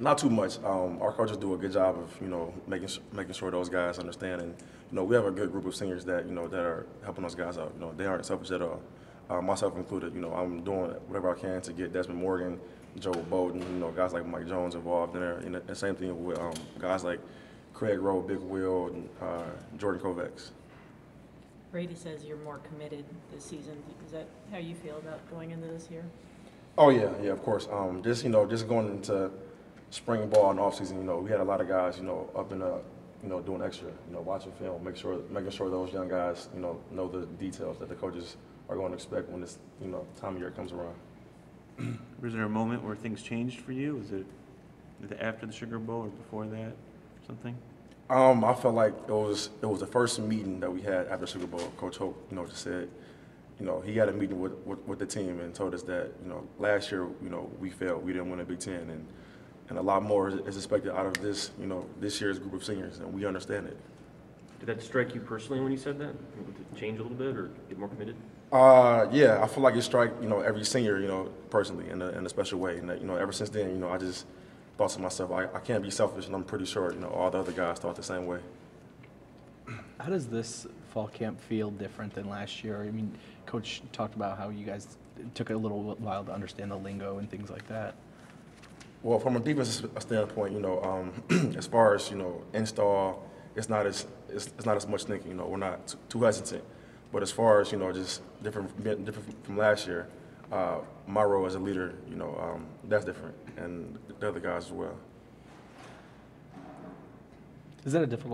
Not too much. Our coaches do a good job of, making sure those guys understand, and we have a good group of seniors that that are helping those guys out. They aren't selfish at all, myself included. I'm doing whatever I can to get Desmond Morgan, Joe Bowden, guys like Mike Jones involved in there, and the same thing with guys like Craig Rowe, Big Will, and Jordan Kovacs. Brady says you're more committed this season. Is that how you feel about going into this year? Oh yeah, of course. Just going into spring ball and off season, we had a lot of guys, up in doing extra, watching film, making sure those young guys, know the details that the coaches are going to expect when this, time of year comes around. Was there a moment where things changed for you? Was it after the Sugar Bowl or before that, something? I felt like it was the first meeting that we had after Super Bowl. Coach Hope, just said, he had a meeting with the team and told us that, last year, we failed. We didn't win a Big Ten, and a lot more is expected out of this, this year's group of seniors, and we understand it. Did that strike you personally when you said that? Did it change a little bit or get more committed? Yeah, I feel like it strike, every senior, personally in a special way. And that, ever since then, I just thought to myself, I can't be selfish, and I'm pretty sure, all the other guys thought the same way. How does this fall camp feel different than last year? I mean, Coach talked about how you guys took a little while to understand the lingo and things like that. Well, from a defense standpoint, as far as install, it's not as much thinking. We're not too hesitant. But as far as just different from last year, my role as a leader, that's different, and the other guys as well. Is that a difficult